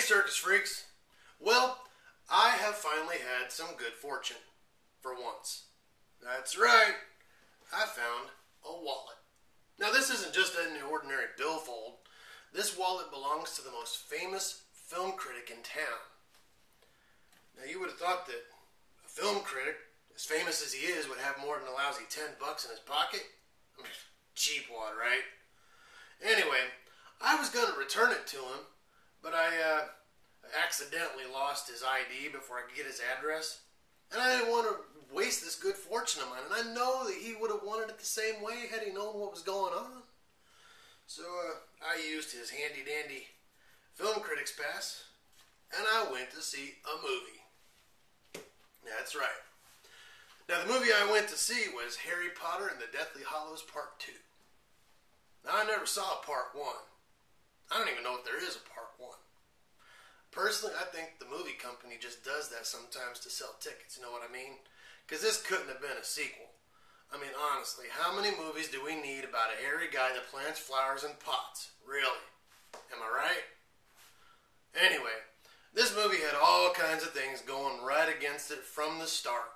circus freaks. Well, I have finally had some good fortune. For once. That's right. I found a wallet. Now this isn't just an ordinary billfold. This wallet belongs to the most famous film critic in town. Now you would have thought that a film critic, as famous as he is, would have more than a lousy $10 in his pocket. I mean, cheap wad, right? Anyway, I was going to return it to him, but I accidentally lost his ID before I could get his address. And I didn't want to waste this good fortune of mine. And I know that he would have wanted it the same way had he known what was going on. So I used his handy-dandy film critics pass, and I went to see a movie. That's right. Now the movie I went to see was Harry Potter and the Deathly Hallows Part 2. Now I never saw Part 1. I don't even know if there is a Part 1. Personally, I think the movie company just does that sometimes to sell tickets, you know what I mean? Because this couldn't have been a sequel. I mean, honestly, how many movies do we need about a hairy guy that plants flowers in pots? Really? Am I right? Anyway, this movie had all kinds of things going right against it from the start.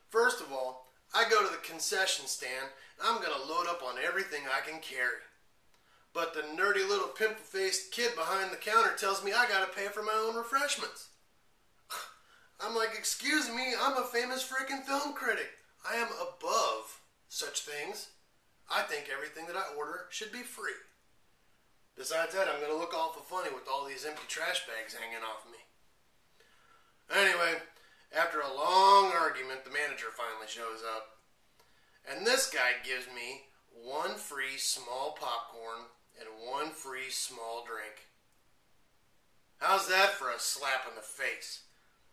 First of all, I go to the concession stand, and I'm going to load up on everything I can carry. But the nerdy little pimple-faced kid behind the counter tells me I gotta pay for my own refreshments. I'm like, excuse me, I'm a famous freaking film critic. I am above such things. I think everything that I order should be free. Besides that, I'm gonna look awful funny with all these empty trash bags hanging off me. Anyway, after a long argument, the manager finally shows up. And this guy gives me one free small popcorn and one free small drink. How's that for a slap in the face?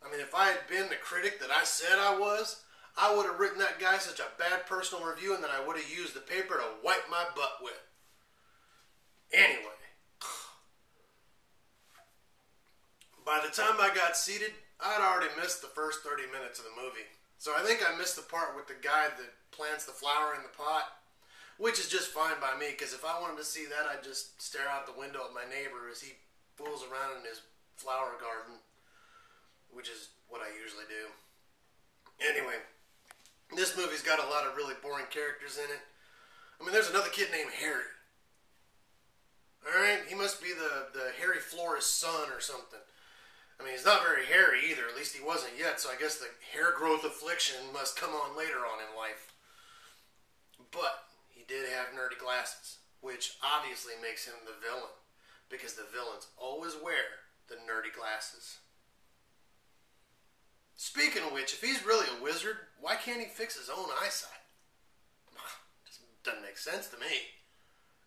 I mean, if I had been the critic that I said I was, I would have written that guy such a bad personal review, and then I would have used the paper to wipe my butt with. Anyway, by the time I got seated, I'd already missed the first 30 minutes of the movie. So I think I missed the part with the guy that plants the flower in the pot. Which is just fine by me, because if I wanted to see that, I'd just stare out the window at my neighbor as he fools around in his flower garden, which is what I usually do. Anyway, this movie's got a lot of really boring characters in it. I mean, there's another kid named Harry. Alright, he must be the hairy florist's son or something. I mean, he's not very hairy either, at least he wasn't yet, so I guess the hair growth affliction must come on later on in life. But he did have nerdy glasses, which obviously makes him the villain, because the villains always wear the nerdy glasses. Speaking of which, if he's really a wizard, why can't he fix his own eyesight? Just doesn't make sense to me.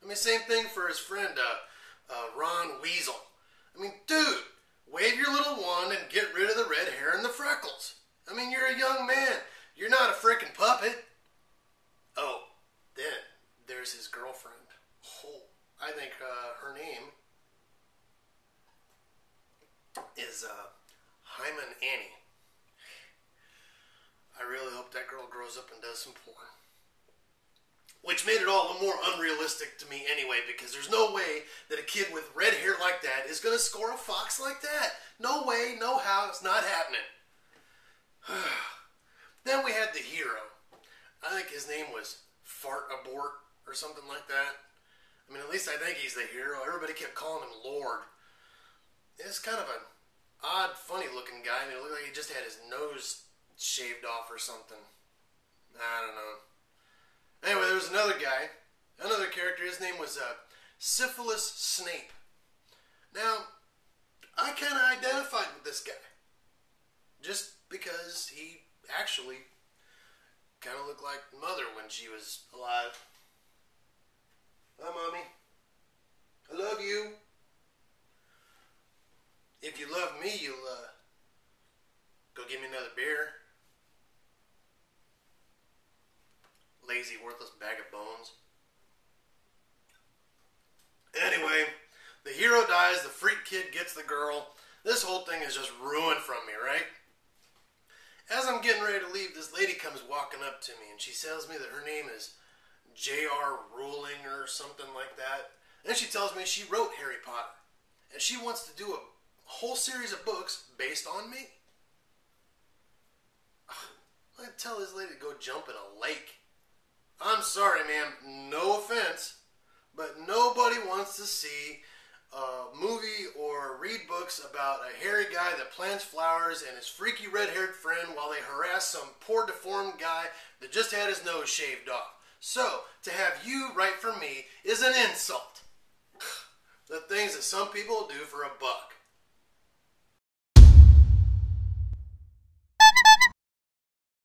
I mean, same thing for his friend, Ron Weasel. I mean, dude, wave your little wand and get rid of the red hair and the freckles. I mean, you're a young man. You're not a frickin' puppet. Oh, then there's his girlfriend. Oh, I think her name is Hyman Annie. I really hope that girl grows up and does some porn. Which made it all the more unrealistic to me anyway, because there's no way that a kid with red hair like that is going to score a fox like that. No way, no how, it's not happening. Then we had the hero. I think his name was Fart Abort or something like that. I mean, at least I think he's the hero. Everybody kept calling him Lord. It's kind of an odd, funny-looking guy. I mean, it looked like he just had his nose shaved off or something. I don't know. Anyway, there was another guy, another character. His name was Syphilis Snape. Now, I kind of identified with this guy. Just because he actually kind of looked like Mother when she was alive. Hi, Mommy. I love you. If you love me, you'll go get me another beer. Lazy, worthless bag of bones. Anyway, the hero dies, the freak kid gets the girl. This whole thing is just ruined from me, right? As I'm getting ready to leave, this lady comes walking up to me, and she tells me that her name is J.R. Rowling or something like that. And she tells me she wrote Harry Potter. And she wants to do whole series of books based on me. I'd tell this lady to go jump in a lake. I'm sorry, ma'am, no offense, but nobody wants to see a movie or read books about a hairy guy that plants flowers and his freaky red-haired friend while they harass some poor deformed guy that just had his nose shaved off. So, to have you write for me is an insult. The things that some people do for a buck.